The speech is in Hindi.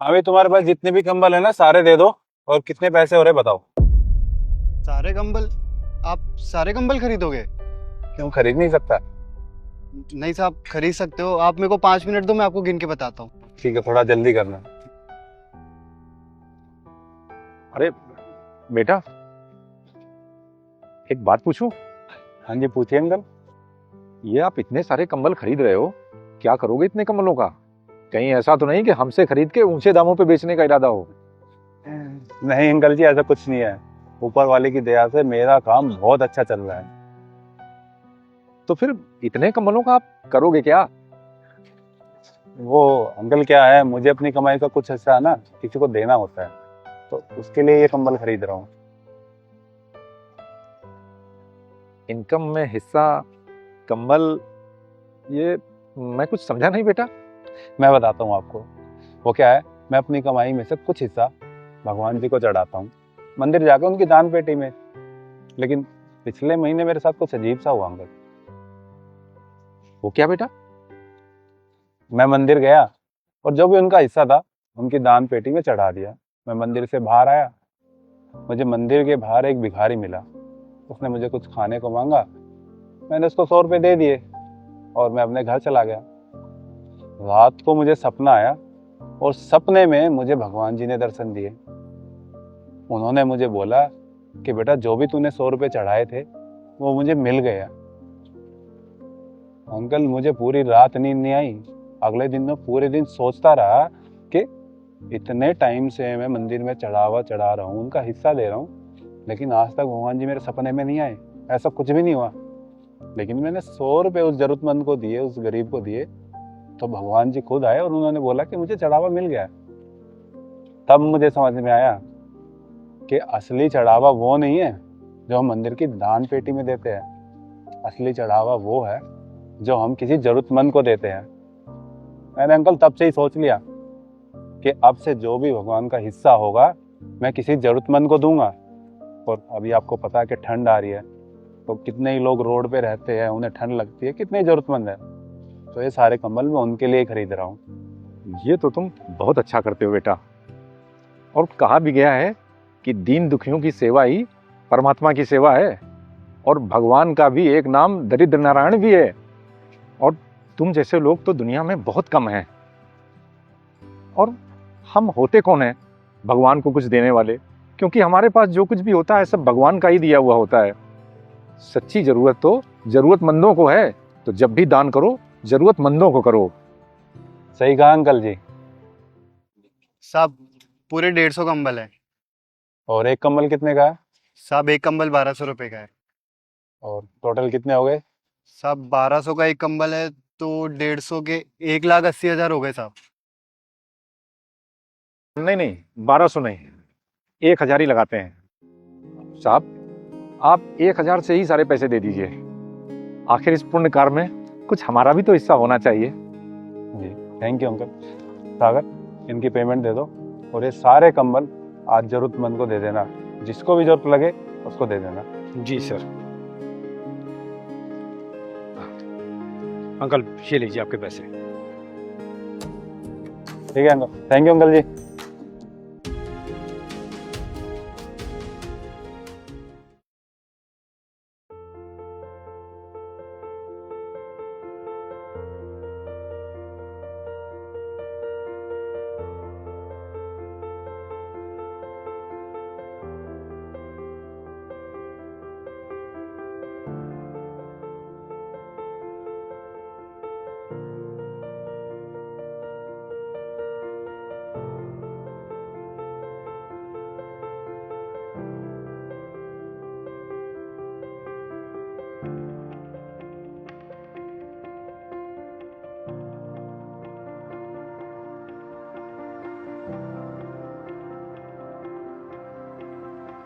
अभी तुम्हारे पास जितने भी कंबल है ना सारे दे दो। और कितने पैसे हो रहे बताओ। सारे कंबल? आप सारे कंबल खरीदोगे? क्यों खरीद नहीं सकता? नहीं साहब, खरीद सकते हो। आप मेरे को 5 मिनट दो, मैं आपको गिन के बताता हूँ। ठीक है, थोड़ा जल्दी करना। अरे बेटा, एक बात पूछूं? हाँ जी, पूछिए अंकल। ये आप इतने सारे कंबल खरीद रहे हो, क्या करोगे इतने कंबलों का? कहीं ऐसा तो नहीं कि हमसे खरीद के ऊंचे दामों पे बेचने का इरादा हो? नहीं अंकल जी, ऐसा कुछ नहीं है। ऊपर वाले की दया से मेरा काम बहुत अच्छा चल रहा है। तो फिर इतने कंबलों का आप करोगे क्या? वो अंकल क्या है, मुझे अपनी कमाई का कुछ हिस्सा है ना किसी को देना होता है, तो उसके लिए ये कंबल खरीद रहा हूँ। इनकम में हिस्सा, कंबल, ये मैं कुछ समझा नहीं बेटा। मैं बताता हूँ आपको। वो क्या है, मैं अपनी कमाई में से कुछ हिस्सा भगवान जी को चढ़ाता हूँ, मंदिर जाकर उनकी दान पेटी में। लेकिन पिछले महीने मेरे साथ कुछ अजीब सा हुआ अंकल। वो क्या बेटा? मैं मंदिर गया और जो भी उनका हिस्सा था उनकी दान पेटी में चढ़ा दिया। मैं मंदिर से बाहर आया, मुझे मंदिर के बाहर एक भिखारी मिला। उसने मुझे कुछ खाने को मांगा, मैंने उसको 100 रुपये दे दिए और मैं अपने घर चला गया। रात को मुझे सपना आया और सपने में मुझे भगवान जी ने दर्शन दिए। उन्होंने मुझे बोला कि बेटा, जो भी तूने 100 रुपये चढ़ाए थे वो मुझे मिल गया। अंकल, मुझे पूरी रात नींद नहीं आई। अगले दिन मैं पूरे दिन सोचता रहा कि इतने टाइम से मैं मंदिर में चढ़ावा चढ़ा रहा हूँ, उनका हिस्सा दे रहा हूँ, लेकिन आज तक भगवान जी मेरे सपने में नहीं आए, ऐसा कुछ भी नहीं हुआ। लेकिन मैंने 100 रुपये उस जरूरतमंद को दिए, उस गरीब को दिए, तो भगवान जी खुद आए और उन्होंने बोला कि मुझे चढ़ावा मिल गया। तब मुझे समझ में आया कि असली चढ़ावा वो नहीं है जो हम मंदिर की दान पेटी में देते हैं। असली चढ़ावा वो है जो हम किसी जरूरतमंद को देते हैं। मैंने अंकल तब से ही सोच लिया कि अब से जो भी भगवान का हिस्सा होगा मैं किसी जरूरतमंद को दूंगा। और अभी आपको पता है कि ठंड आ रही है, तो कितने ही लोग रोड पे रहते हैं, उन्हें ठंड लगती है, कितने ही जरूरतमंद है। तो ये सारे कंबल मैं उनके लिए खरीद रहा हूँ। ये तो तुम बहुत अच्छा करते हो बेटा। और कहा भी गया है कि दीन दुखियों की सेवा ही परमात्मा की सेवा है, और भगवान का भी एक नाम दरिद्र नारायण भी है। और तुम जैसे लोग तो दुनिया में बहुत कम हैं। और हम होते कौन हैं भगवान को कुछ देने वाले? क्योंकि हमारे पास जो कुछ भी होता है सब भगवान का ही दिया हुआ होता है। सच्ची जरूरत तो जरूरतमंदों को है, तो जब भी दान करो जरूरतमंदों को करो। सही कहा अंकल जी। साहब, पूरे 150 कंबल है। और एक कंबल कितने का है? साहब, एक कंबल 1200 रुपये का है। और टोटल कितने हो गए? साहब, 1200 का एक कंबल है तो 150 के 1,80,000 हो गए साहब। नहीं नहीं, 1200 नहीं, 1000 ही लगाते हैं साहब। आप 1000 से ही सारे पैसे दे दीजिए। आखिर इस पुण्य कार्य में कुछ हमारा भी तो हिस्सा होना चाहिए। जी, थैंक यू अंकल। सागर, इनकी पेमेंट दे दो और ये सारे कंबल आज जरूरतमंद को दे देना। जिसको भी जरूरत लगे उसको दे देना। जी सर। अंकल, ये लीजिए आपके पैसे। ठीक है uncle, thank you uncle ji.